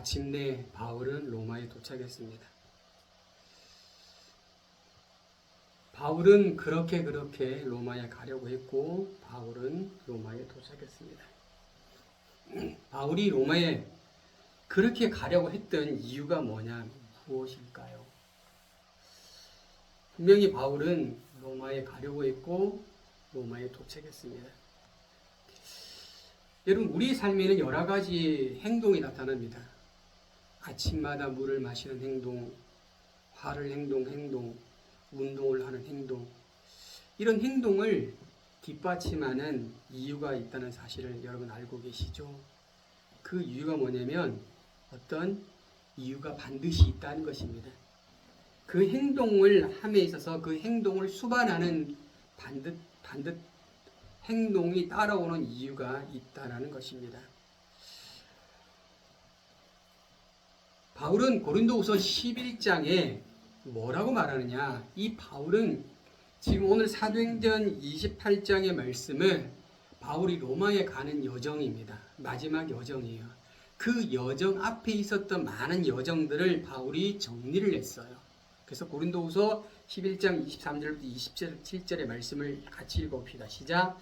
마침내 바울은 로마에 도착했습니다. 바울은 그렇게 로마에 가려고 했고 바울은 로마에 도착했습니다. 바울이 로마에 그렇게 가려고 했던 이유가 무엇일까요? 분명히 바울은 로마에 가려고 했고 로마에 도착했습니다. 여러분, 우리 삶에는 여러 가지 행동이 나타납니다. 아침마다 물을 마시는 행동, 화를 행동, 운동을 하는 행동, 이런 행동을 뒷받침하는 이유가 있다는 사실을 여러분 알고 계시죠? 그 이유가 뭐냐면 어떤 이유가 반드시 있다는 것입니다. 그 행동을 함에 있어서 그 행동을 수반하는 반듯 행동이 따라오는 이유가 있다는 것입니다. 바울은 고린도후서 11장에 뭐라고 말하느냐? 이 바울은 지금 오늘 사도행전 28장의 말씀을 바울이 로마에 가는 여정입니다. 마지막 여정이에요. 그 여정 앞에 있었던 많은 여정들을 바울이 정리를 했어요. 그래서 고린도후서 11장 23절부터 27절의 말씀을 같이 읽어봅시다. 시작.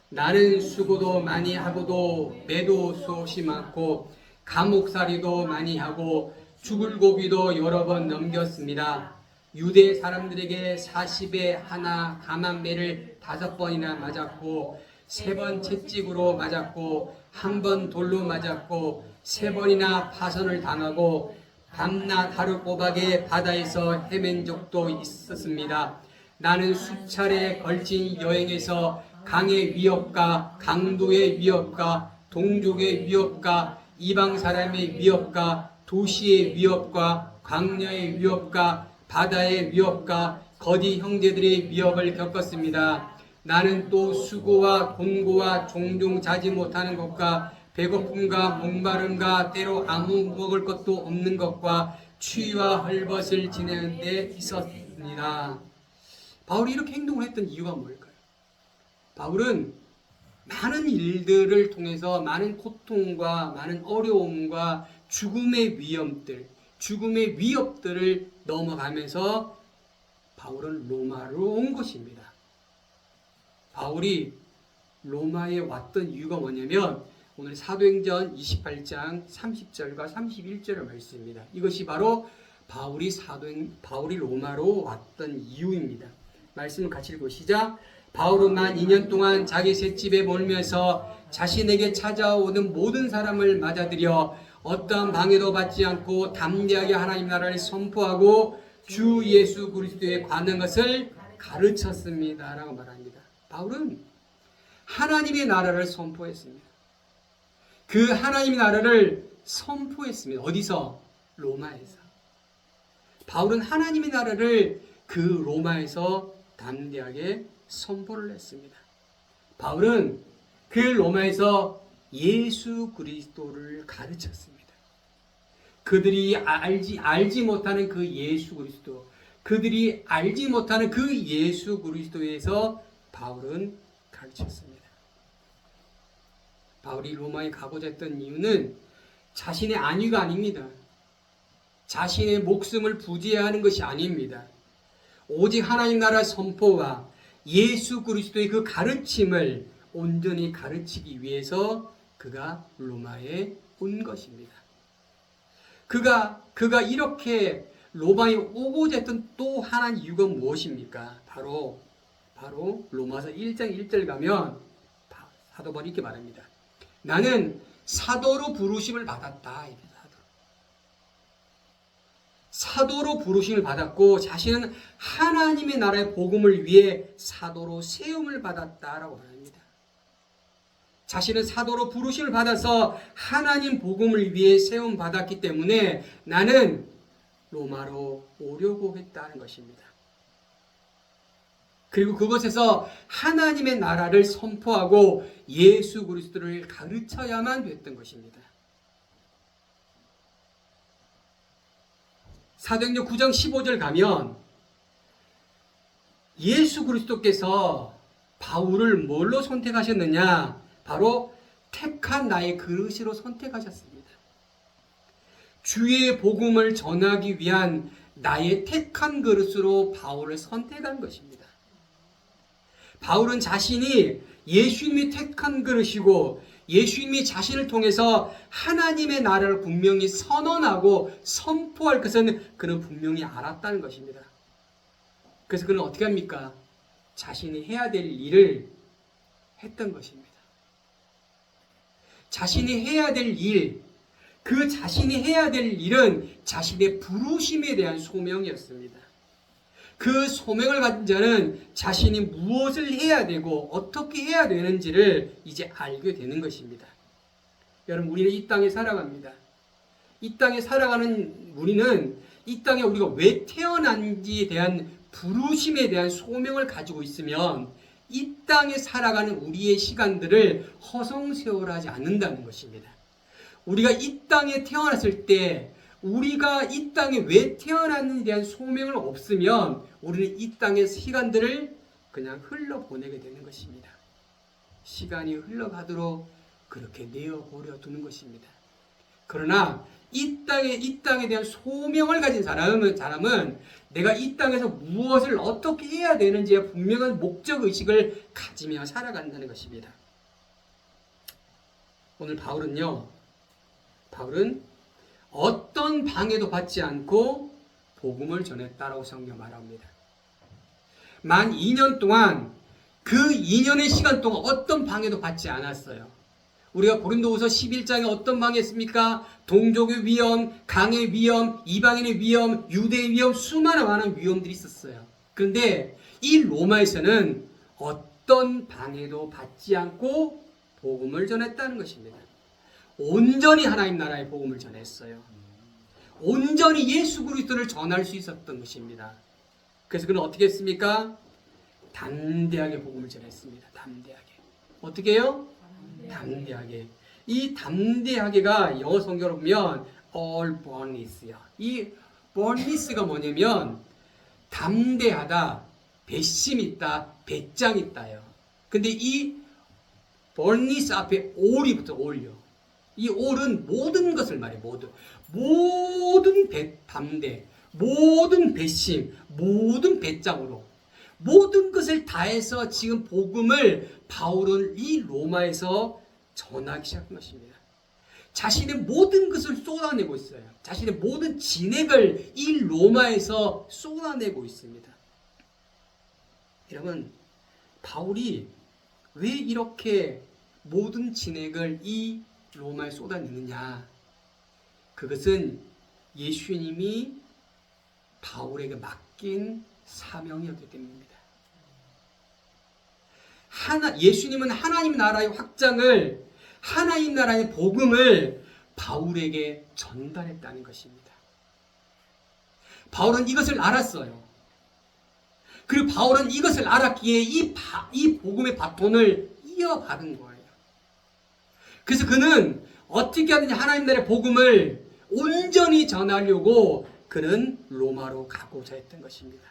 나는 수고도 많이 하고도 매도 수없이 많고 감옥살이도 많이 하고 죽을 고비도 여러 번 넘겼습니다. 유대 사람들에게 40에 하나 감한 매를 5번이나 맞았고 3번 채찍으로 맞았고 1번 돌로 맞았고 3번이나 파선을 당하고 밤낮 하루 꼬박에 바다에서 헤맨 적도 있었습니다. 나는 수차례 걸친 여행에서 강의 위협과 강도의 위협과 동족의 위협과 이방 사람의 위협과 도시의 위협과 광야의 위협과 바다의 위협과 거디 형제들의 위협을 겪었습니다. 나는 또 수고와 곤고와 종종 자지 못하는 것과 배고픔과 목마름과 때로 아무 먹을 것도 없는 것과 추위와 헐벗을 지내는 데 있었습니다. 바울이 이렇게 행동을 했던 이유가 뭘까요? 바울은 많은 일들을 통해서 많은 고통과 많은 어려움과 죽음의 위협들을 넘어가면서 바울은 로마로 온 것입니다. 바울이 로마에 왔던 이유가 뭐냐면 오늘 사도행전 28장 30절과 31절의 말씀입니다. 이것이 바로 바울이 로마로 왔던 이유입니다. 말씀을 같이 읽으시자. 바울은 만 2년 동안 자기 셋집에 몰면서 자신에게 찾아오는 모든 사람을 맞아들여 어떠한 방해도 받지 않고 담대하게 하나님 나라를 선포하고 주 예수 그리스도에 관한 것을 가르쳤습니다. 라고 말합니다. 바울은 하나님의 나라를 선포했습니다. 그 하나님의 나라를 선포했습니다. 어디서? 로마에서. 바울은 하나님의 나라를 그 로마에서 담대하게 선포를 했습니다. 바울은 그 로마에서 예수 그리스도를 가르쳤습니다. 그들이 알지 못하는 그 예수 그리스도, 그들이 알지 못하는 그 예수 그리스도에서 바울은 가르쳤습니다. 바울이 로마에 가고자 했던 이유는 자신의 안위가 아닙니다. 자신의 목숨을 부지하는 것이 아닙니다. 오직 하나님 나라 선포와 예수 그리스도의 그 가르침을 온전히 가르치기 위해서 그가 로마에 온 것입니다. 그가 이렇게 로마에 오고자 했던 또 하나의 이유가 무엇입니까? 바로 로마서 1장 1절 가면 사도 바울이 이렇게 말합니다. 나는 사도로 부르심을 받았다. 사도로 부르심을 받았고 자신은 하나님의 나라의 복음을 위해 사도로 세움을 받았다라고 말합니다. 자신은 사도로 부르심을 받아서 하나님 복음을 위해 세움 받았기 때문에 나는 로마로 오려고 했다는 것입니다. 그리고 그곳에서 하나님의 나라를 선포하고 예수 그리스도를 가르쳐야만 됐던 것입니다. 사도행전 9장 15절 가면 예수 그리스도께서 바울을 뭘로 선택하셨느냐? 바로 택한 나의 그릇으로 선택하셨습니다. 주의 복음을 전하기 위한 나의 택한 그릇으로 바울을 선택한 것입니다. 바울은 자신이 예수님이 택한 그릇이고 예수님이 자신을 통해서 하나님의 나라를 분명히 선언하고 선포할 것은 그는 분명히 알았다는 것입니다. 그래서 그는 어떻게 합니까? 자신이 해야 될 일을 했던 것입니다. 자신이 해야 될 일, 그 자신이 해야 될 일은 자신의 부르심에 대한 소명이었습니다. 그 소명을 가진 자는 자신이 무엇을 해야 되고 어떻게 해야 되는지를 이제 알게 되는 것입니다. 여러분, 우리는 이 땅에 살아갑니다. 이 땅에 살아가는 우리는 이 땅에 우리가 왜 태어난지에 대한 부르심에 대한 소명을 가지고 있으면 이 땅에 살아가는 우리의 시간들을 허송세월하지 않는다는 것입니다. 우리가 이 땅에 태어났을 때 우리가 이 땅에 왜 태어났는지에 대한 소명을 없으면 우리는 이 땅의 시간들을 그냥 흘러보내게 되는 것입니다. 시간이 흘러가도록 그렇게 내어버려 두는 것입니다. 그러나 이 땅에 대한 소명을 가진 사람은 내가 이 땅에서 무엇을 어떻게 해야 되는지에 분명한 목적의식을 가지며 살아간다는 것입니다. 오늘 바울은 어떤 방해도 받지 않고 복음을 전했다라고 성경 말합니다. 만 2년 동안 그 2년의 시간 동안 어떤 방해도 받지 않았어요. 우리가 고린도후서 11장에 어떤 방해했습니까? 동족의 위험, 강의 위험, 이방인의 위험, 유대의 위험, 수많은 많은 위험들이 있었어요. 그런데 이 로마에서는 어떤 방해도 받지 않고 복음을 전했다는 것입니다. 온전히 하나님 나라의 복음을 전했어요. 온전히 예수 그리스도를 전할 수 있었던 것입니다. 그래서 그는 어떻게 했습니까? 담대하게 복음을 전했습니다. 담대하게. 어떻게 해요? 담대하게. 이 담대하게가 영어 성경으로 보면 all boldness요. 이 boldness가 뭐냐면 담대하다, 배심 있다, 배짱 있다요. 근데 이 boldness 앞에 all이 붙어, all요. 이 all은 모든 것을 말해, 모든 담대, 모든 배심, 모든 배짱으로 모든 것을 다해서 지금 복음을 바울은 이 로마에서 전하기 시작한 것입니다. 자신의 모든 것을 쏟아내고 있어요. 자신의 모든 진액을 이 로마에서 쏟아내고 있습니다. 여러분, 바울이 왜 이렇게 모든 진액을 이 로마에 쏟아내느냐? 그것은 예수님이 바울에게 맡긴 사명이었기 때문입니다. 예수님은 하나님 나라의 확장을, 하나님 나라의 복음을 바울에게 전달했다는 것입니다. 바울은 이것을 알았어요. 그리고 바울은 이것을 알았기에 이 복음의 바톤을 이어받은 거예요. 그래서 그는 어떻게 하느냐, 하나님 나라의 복음을 온전히 전하려고 그는 로마로 가고자 했던 것입니다.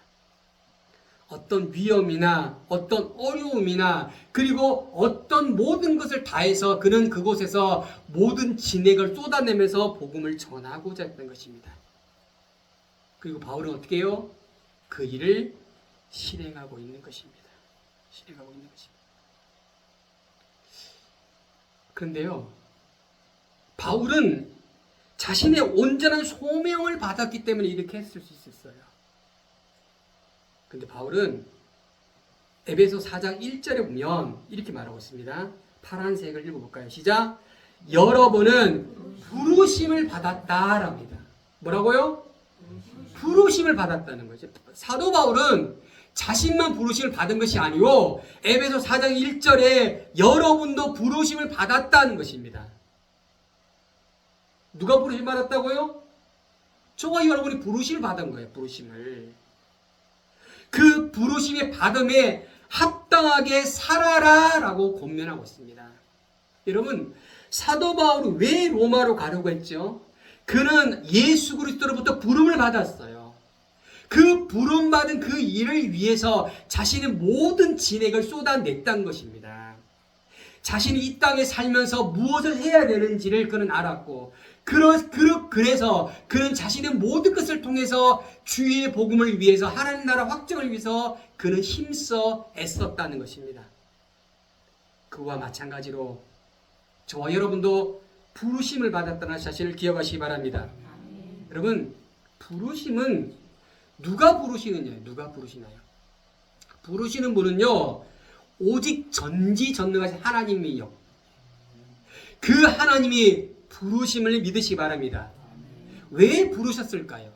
어떤 위험이나 어떤 어려움이나 그리고 어떤 모든 것을 다해서 그는 그곳에서 모든 진액을 쏟아내면서 복음을 전하고자 했던 것입니다. 그리고 바울은 어떻게 해요? 그 일을 실행하고 있는 것입니다. 실행하고 있는 것입니다. 그런데요, 바울은 자신의 온전한 소명을 받았기 때문에 이렇게 했을 수 있었어요. 근데 바울은 에베소 4장 1절에 보면 이렇게 말하고 있습니다. 파란색을 읽어볼까요? 시작. 여러분은 부르심을 받았다랍니다. 뭐라고요? 부르심을 받았다는 거죠. 사도 바울은 자신만 부르심을 받은 것이 아니고 에베소 4장 1절에 여러분도 부르심을 받았다는 것입니다. 누가 부르심 받았다고요? 저와 여러분이 부르심을 받은 거예요. 부르심을. 그 부르심의 받음에 합당하게 살아라 라고 권면하고 있습니다. 여러분, 사도 바울은 왜 로마로 가려고 했죠? 그는 예수 그리스도로부터 부름을 받았어요. 그 부름받은 그 일을 위해서 자신의 모든 진액을 쏟아냈다는 것입니다. 자신이 이 땅에 살면서 무엇을 해야 되는지를 그는 알았고, 그래서 그는 자신의 모든 것을 통해서 주의 복음을 위해서, 하나님 나라 확정을 위해서 그는 힘써 애썼다는 것입니다. 그와 마찬가지로 저와 여러분도 부르심을 받았다는 사실을 기억하시기 바랍니다. 여러분, 부르심은 누가 부르시느냐? 누가 부르시나요? 부르시는 분은요, 오직 전지전능하신 하나님이요. 그 하나님이 부르심을 믿으시기 바랍니다. 왜 부르셨을까요?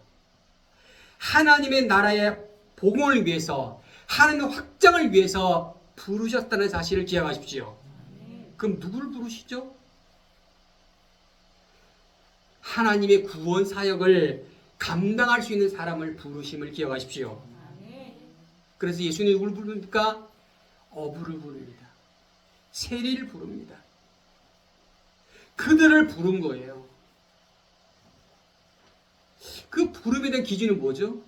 하나님의 나라의 복음을 위해서, 하나님의 확장을 위해서 부르셨다는 사실을 기억하십시오. 그럼 누구를 부르시죠? 하나님의 구원 사역을 감당할 수 있는 사람을 부르심을 기억하십시오. 그래서 예수님이 누구를 부릅니까? 어부를 부릅니다. 세리를 부릅니다. 그들을 부른 거예요. 그 부름에 대한 기준은 뭐죠?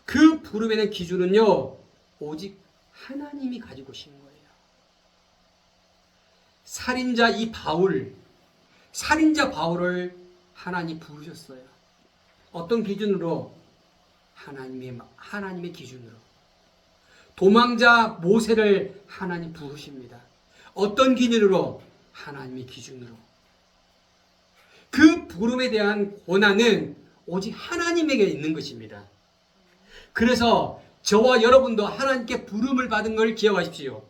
그 부름에 대한 기준은요, 오직 하나님이 가지고 오신 거예요. 살인자 바울을 하나님 부르셨어요. 어떤 기준으로? 하나님의 기준으로. 도망자 모세를 하나님 부르십니다. 어떤 기준으로? 하나님의 기준으로. 그 부름에 대한 권한은 오직 하나님에게 있는 것입니다. 그래서 저와 여러분도 하나님께 부름을 받은 걸 기억하십시오.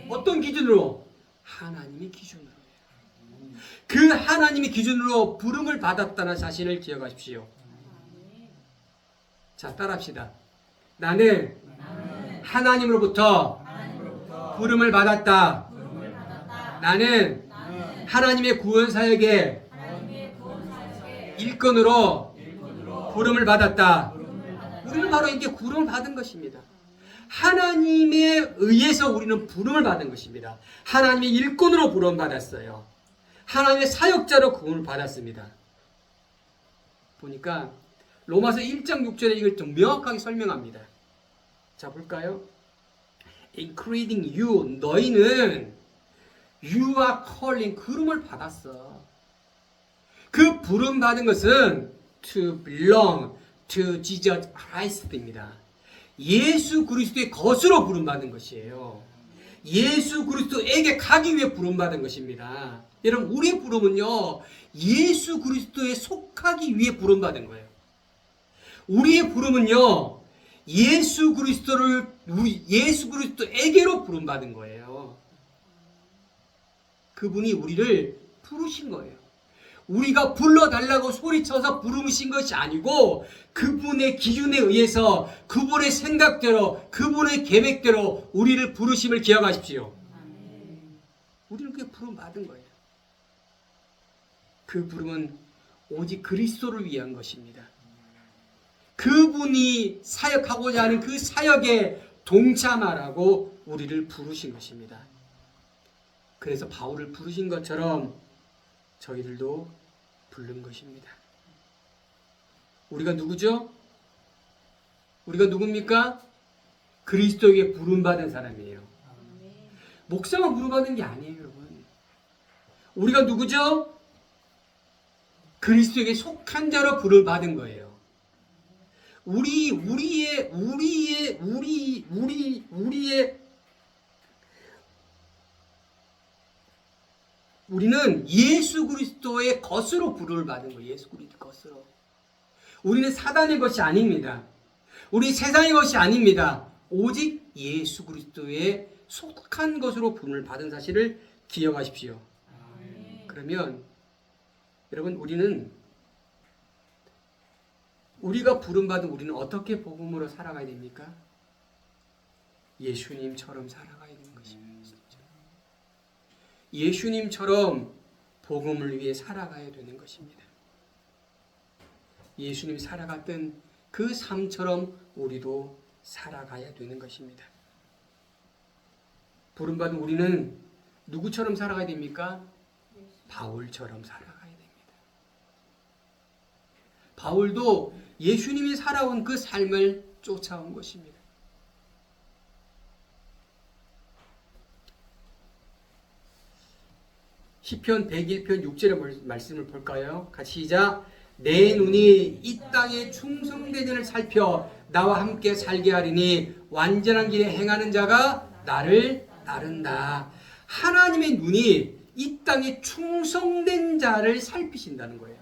어떤 기준으로? 하나님의 기준으로. 그 하나님의 기준으로 부름을 받았다는 사실을 기억하십시오. 자, 따라합시다. 나는 하나님으로부터 부름을 받았다. 나는 하나님의 구원사역의 일꾼으로 부름을 받았다. 우리는 바로 이렇게 부름을 받은 것입니다. 하나님에 의해서 우리는 부름을 받은 것입니다. 하나님의 일꾼으로 부름을 받았어요. 하나님의 사역자로 구원을 받았습니다. 보니까 로마서 1장 6절에 이걸 좀 명확하게 설명합니다. 자, 볼까요? Including you, 너희는 you are calling, 부름을 받았어. 그 부름 받은 것은 to belong to Jesus Christ입니다. 예수 그리스도의 것으로 부름 받은 것이에요. 예수 그리스도에게 가기 위해 부름 받은 것입니다. 여러분, 우리의 부름은요, 예수 그리스도에 속하기 위해 부름 받은 거예요. 우리의 부름은요, 예수 그리스도에게로 부름 받은 거예요. 그분이 우리를 부르신 거예요. 우리가 불러달라고 소리쳐서 부르신 것이 아니고 그분의 기준에 의해서, 그분의 생각대로, 그분의 계획대로 우리를 부르심을 기억하십시오. 우리는 그게 부름 받은 거예요. 그 부름은 오직 그리스도를 위한 것입니다. 그분이 사역하고자 하는 그 사역에 동참하라고 우리를 부르신 것입니다. 그래서 바울을 부르신 것처럼 저희들도 부른 것입니다. 우리가 누구죠? 우리가 누굽니까? 그리스도에게 부름받은 사람이에요. 목사만 부름받은 게 아니에요, 여러분. 우리가 누구죠? 그리스도에게 속한 자로 부름받은 거예요. 우리는 예수 그리스도의 것으로 부름을 받은 거예요. 예수 그리스도의 것으로. 우리는 사단의 것이 아닙니다. 우리 세상의 것이 아닙니다. 오직 예수 그리스도에 속한 것으로 부름을 받은 사실을 기억하십시오. 그러면 여러분, 우리가 부름받은 우리는 어떻게 복음으로 살아가야 됩니까? 예수님처럼 살아가야 되는 것입니다. 예수님처럼 복음을 위해 살아가야 되는 것입니다. 예수님이 살아갔던 그 삶처럼 우리도 살아가야 되는 것입니다. 부름받은 우리는 누구처럼 살아가야 됩니까? 바울처럼 살아가야 됩니다. 바울도 예수님이 살아온 그 삶을 쫓아온 것입니다. 시편 101편 6절의 말씀을 볼까요? 같이 시작. 내 눈이 이 땅의 충성되는을 살펴 나와 함께 살게 하리니 완전한 길에 행하는 자가 나를 따른다. 하나님의 눈이 이 땅에 충성된 자를 살피신다는 거예요.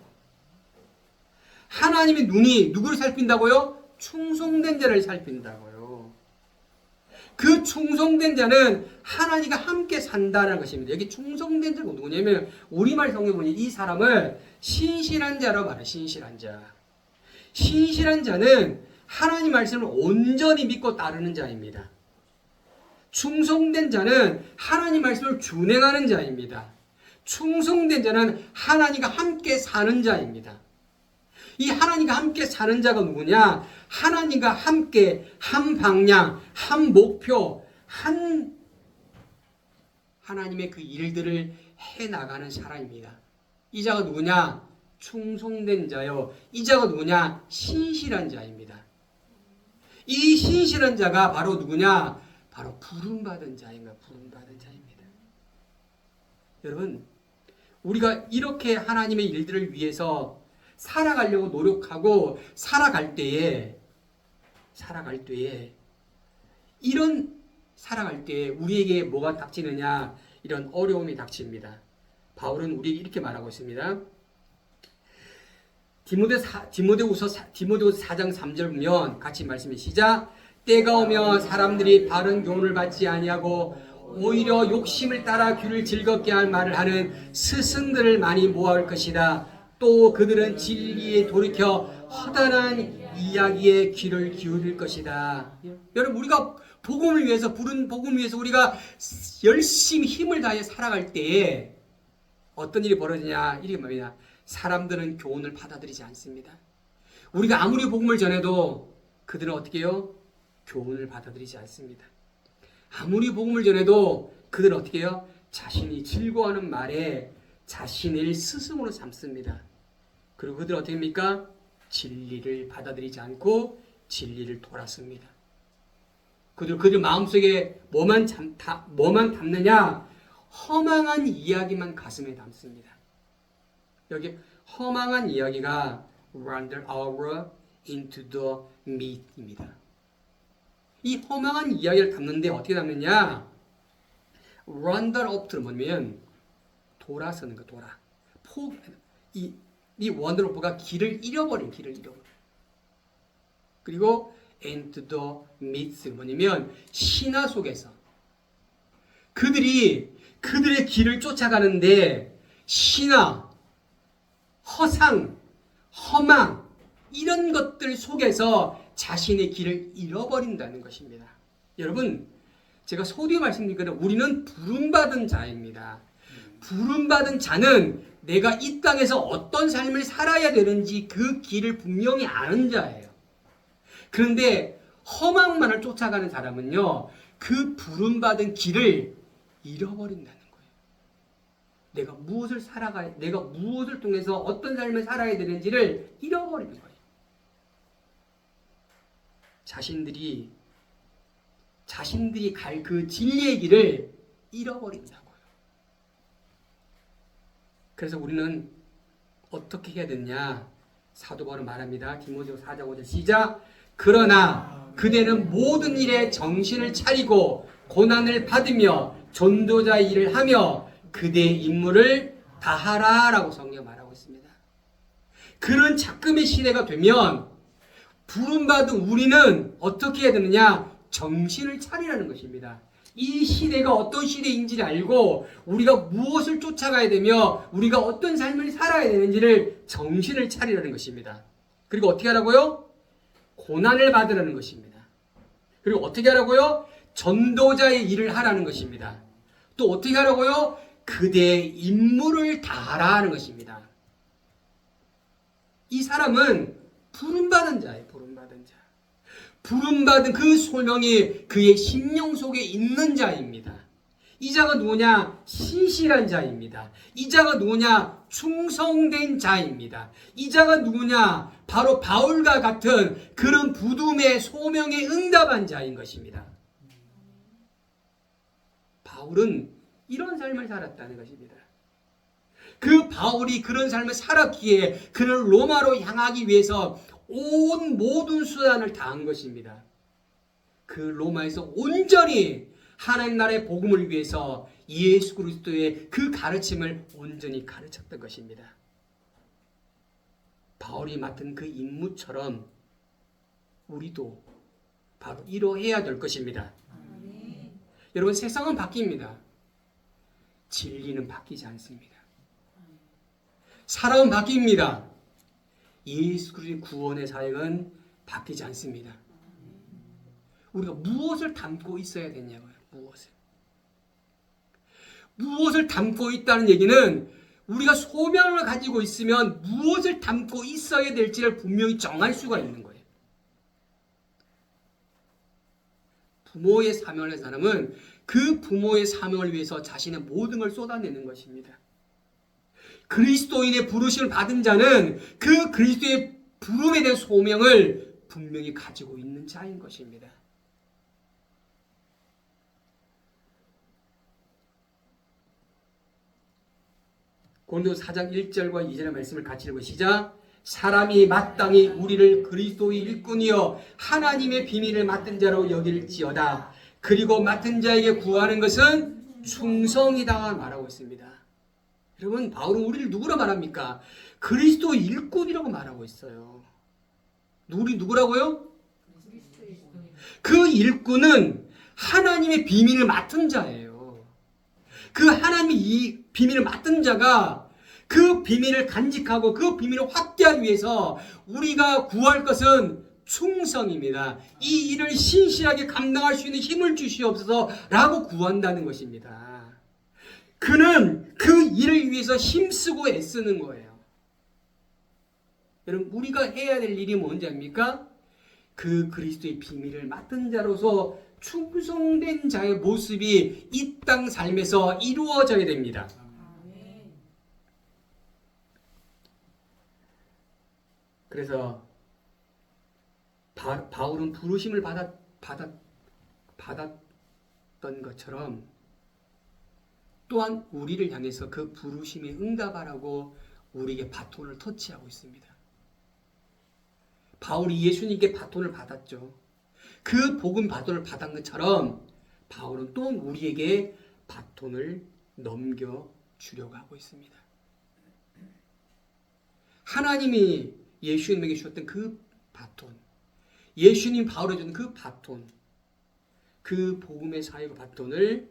하나님의 눈이 누구를 살핀다고요? 충성된 자를 살핀다고요. 그 충성된 자는 하나님과 함께 산다는 것입니다. 여기 충성된 자가 누구냐면 우리말 성경에 보니 이 사람을 신실한 자로 말해요. 신실한 자. 신실한 자는 하나님 말씀을 온전히 믿고 따르는 자입니다. 충성된 자는 하나님 말씀을 준행하는 자입니다. 충성된 자는 하나님과 함께 사는 자입니다. 이 하나님과 함께 사는 자가 누구냐? 하나님과 함께 한 방향, 한 목표, 한 하나님의 그 일들을 해나가는 사람입니다. 이 자가 누구냐? 충성된 자요. 이 자가 누구냐? 신실한 자입니다. 이 신실한 자가 바로 누구냐? 바로 부름받은 자인가? 부름받은 자입니다. 여러분, 우리가 이렇게 하나님의 일들을 위해서 살아가려고 노력하고 살아갈 때에 우리에게 뭐가 닥치느냐? 이런 어려움이 닥칩니다. 바울은 우리에게 이렇게 말하고 있습니다. 디모데후서 4장 3절 보면 같이 말씀해 시작. 때가 오면 사람들이 바른 교훈을 받지 아니하고 오히려 욕심을 따라 귀를 즐겁게 할 말을 하는 스승들을 많이 모아올 것이다. 또 그들은 진리에 돌이켜 허다한 이야기에 귀를 기울일 것이다. 여러분, 우리가 복음을 위해서 부른 복음을 위해서 우리가 열심히 힘을 다해 살아갈 때에 어떤 일이 벌어지냐? 이게 뭐냐? 사람들은 교훈을 받아들이지 않습니다. 우리가 아무리 복음을 전해도 그들은 어떻게 해요? 교훈을 받아들이지 않습니다. 아무리 복음을 전해도 그들은 어떻게 해요? 자신이 즐거워하는 말에 자신을 스승으로 삼습니다. 그리고 그들은 어떻게 합니까? 진리를 받아들이지 않고 진리를 돌았습니다. 그들 마음속에 뭐만 담느냐? 허망한 이야기만 가슴에 담습니다. 여기 허망한 이야기가 wander over into the meat입니다. 이 허망한 이야기를 담는데 어떻게 담느냐? wander over는 뭐냐면 돌아서는 거, 이 wander over가 길을 잃어버린. 그리고 into the meat 뭐냐면 신화 속에서 그들의 길을 쫓아가는데 신화, 허상, 허망 이런 것들 속에서 자신의 길을 잃어버린다는 것입니다. 여러분, 제가 소두에 말씀드린 것처럼 우리는 부름받은 자입니다. 부름받은 자는 내가 이 땅에서 어떤 삶을 살아야 되는지 그 길을 분명히 아는 자예요. 그런데 허망만을 쫓아가는 사람은요, 그 부름받은 길을 잃어버린다는 거예요. 내가 무엇을 통해서 어떤 삶을 살아야 되는지를 잃어버리는 거예요. 자신들이 갈 그 진리의 길을 잃어버린다고요. 그래서 우리는 어떻게 해야 되냐? 사도 바울은 말합니다. 디모데후서 4장 5절 시작. 그러나 그대는 모든 일에 정신을 차리고 고난을 받으며 전도자의 일을 하며 그대의 임무를 다하라 라고 성경에 말하고 있습니다. 그런 작금의 시대가 되면 부름받은 우리는 어떻게 해야 되느냐? 정신을 차리라는 것입니다. 이 시대가 어떤 시대인지를 알고 우리가 무엇을 쫓아가야 되며 우리가 어떤 삶을 살아야 되는지를 정신을 차리라는 것입니다. 그리고 어떻게 하라고요? 고난을 받으라는 것입니다. 그리고 어떻게 하라고요? 전도자의 일을 하라는 것입니다. 또 어떻게 하라고요? 그대의 임무를 다하라는 것입니다. 이 사람은 부름받은 자예요. 부름받은 자. 부름받은 그 소명이 그의 심령 속에 있는 자입니다. 이 자가 누구냐? 신실한 자입니다. 이 자가 누구냐? 충성된 자입니다. 이 자가 누구냐? 바로 바울과 같은 그런 부름의 소명에 응답한 자인 것입니다. 바울은 이런 삶을 살았다는 것입니다. 그 바울이 그런 삶을 살았기에 그는 로마로 향하기 위해서 온 모든 수단을 다한 것입니다. 그 로마에서 온전히 하나님 나라의 복음을 위해서 예수 그리스도의 그 가르침을 온전히 가르쳤던 것입니다. 바울이 맡은 그 임무처럼 우리도 바로 이러해야 될 것입니다. 여러분, 세상은 바뀝니다. 진리는 바뀌지 않습니다. 사람은 바뀝니다. 예수 그리스도의 구원의 사역은 바뀌지 않습니다. 우리가 무엇을 담고 있어야 되냐고요. 무엇을 담고 있다는 얘기는 우리가 소명을 가지고 있으면 무엇을 담고 있어야 될지를 분명히 정할 수가 있는 거예요. 부모의 사명을 한 사람은 그 부모의 사명을 위해서 자신의 모든 걸 쏟아내는 것입니다. 그리스도인의 부르심을 받은 자는 그 그리스도의 부름에 대한 소명을 분명히 가지고 있는 자인 것입니다. 고린도서 4장 1절과 2절의 말씀을 같이 읽으시자. 사람이 마땅히 우리를 그리스도의 일꾼이여 하나님의 비밀을 맡은 자로 여길지어다. 그리고 맡은 자에게 구하는 것은 충성이다 말하고 있습니다. 여러분, 바울은 우리를 누구라 말합니까? 그리스도의 일꾼이라고 말하고 있어요. 우리 누구라고요? 그 일꾼은 하나님의 비밀을 맡은 자예요. 그 하나님의 이 비밀을 맡은 자가 그 비밀을 간직하고 그 비밀을 확대하기 위해서 우리가 구할 것은 충성입니다. 이 일을 신실하게 감당할 수 있는 힘을 주시옵소서 라고 구한다는 것입니다. 그는 그 일을 위해서 힘쓰고 애쓰는 거예요. 여러분, 우리가 해야 될 일이 뭔지 압니까? 그 그리스도의 비밀을 맡은 자로서 충성된 자의 모습이 이 땅 삶에서 이루어져야 됩니다. 그래서 바울은 부르심을 받았던 것처럼 또한 우리를 향해서 그 부르심에 응답하라고 우리에게 바톤을 터치하고 있습니다. 바울이 예수님께 바톤을 받았죠. 그 복음 바톤을 받은 것처럼 바울은 또 우리에게 바톤을 넘겨주려고 하고 있습니다. 하나님이 예수님에게 주셨던 그 바톤, 예수님 바울에게 준 그 바톤, 그 복음의 사역의 바톤을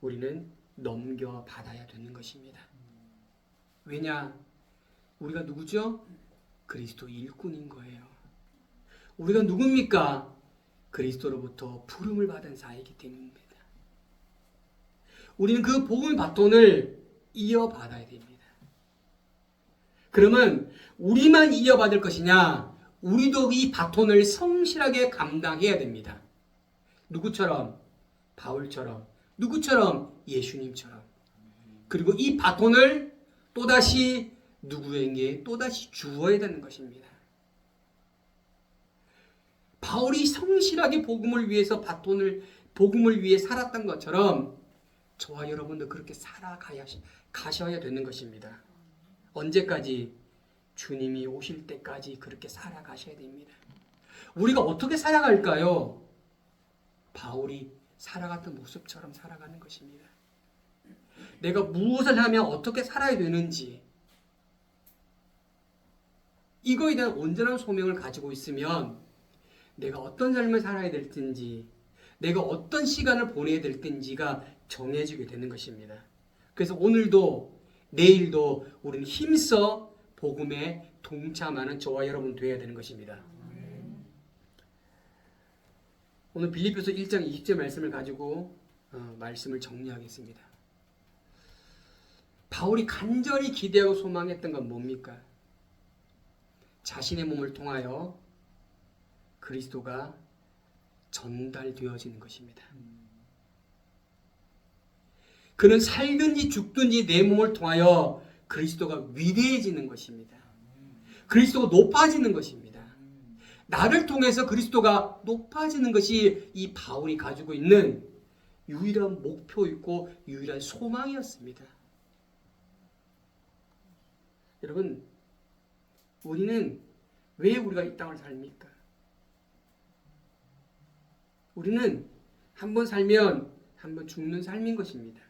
우리는 넘겨받아야 되는 것입니다. 왜냐? 우리가 누구죠? 그리스도 일꾼인 거예요. 우리가 누굽니까? 그리스도로부터 부름을 받은 자이기 때문입니다. 우리는 그 복음의 바톤을 이어받아야 됩니다. 그러면 우리만 이어받을 것이냐? 우리도 이 바톤을 성실하게 감당해야 됩니다. 누구처럼? 바울처럼. 누구처럼? 예수님처럼. 그리고 이 바톤을 또다시 누구에게 또다시 주어야 되는 것입니다. 바울이 성실하게 복음을 위해서 복음을 위해 살았던 것처럼 저와 여러분도 그렇게 가셔야 되는 것입니다. 언제까지? 주님이 오실 때까지 그렇게 살아가셔야 됩니다. 우리가 어떻게 살아갈까요? 바울이 살아갔던 모습처럼 살아가는 것입니다. 내가 무엇을 하면 어떻게 살아야 되는지 이거에 대한 온전한 소명을 가지고 있으면 내가 어떤 삶을 살아야 될지, 내가 어떤 시간을 보내야 될지가 정해지게 되는 것입니다. 그래서 오늘도 내일도 우리는 힘써 복음에 동참하는 저와 여러분 되어야 되는 것입니다. 오늘 빌립보서 1장 20절 말씀을 가지고 말씀을 정리하겠습니다. 바울이 간절히 기대하고 소망했던 건 뭡니까? 자신의 몸을 통하여 그리스도가 전달되어지는 것입니다. 그는 살든지 죽든지 내 몸을 통하여 그리스도가 위대해지는 것입니다. 그리스도가 높아지는 것입니다. 나를 통해서 그리스도가 높아지는 것이 이 바울이 가지고 있는 유일한 목표이고 유일한 소망이었습니다. 여러분, 우리는 왜 우리가 이 땅을 삽니까? 우리는 한 번 살면 한 번 죽는 삶인 것입니다.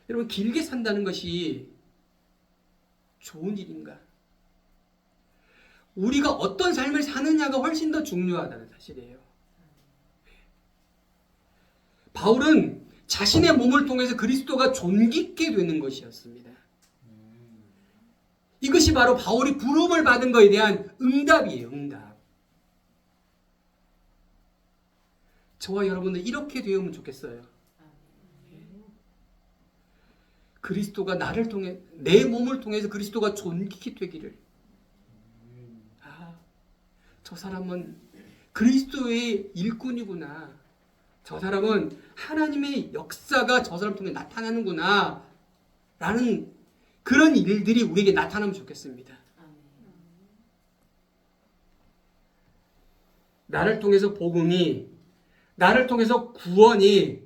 여러분, 길게 산다는 것이 좋은 일인가? 우리가 어떤 삶을 사느냐가 훨씬 더 중요하다는 사실이에요. 바울은 자신의 몸을 통해서 그리스도가 존귀케 되는 것이었습니다. 이것이 바로 바울이 부름을 받은 것에 대한 응답이에요. 응답. 저와 여러분들 이렇게 되면 좋겠어요. 그리스도가 나를 통해, 내 몸을 통해서 그리스도가 존귀케 되기를. 저 사람은 그리스도의 일꾼이구나. 저 사람은 하나님의 역사가 저 사람 통해 나타나는구나. 라는 그런 일들이 우리에게 나타나면 좋겠습니다. 나를 통해서 복음이, 나를 통해서 구원이,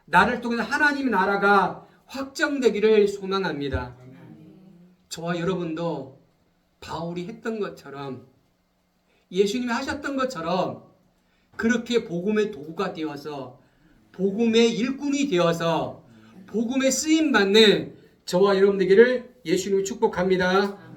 나를 통해서 하나님의 나라가 확정되기를 소망합니다. 저와 여러분도 바울이 했던 것처럼, 예수님이 하셨던 것처럼 그렇게 복음의 도구가 되어서, 복음의 일꾼이 되어서 복음에 쓰임받는 저와 여러분 되기를 예수님이 축복합니다.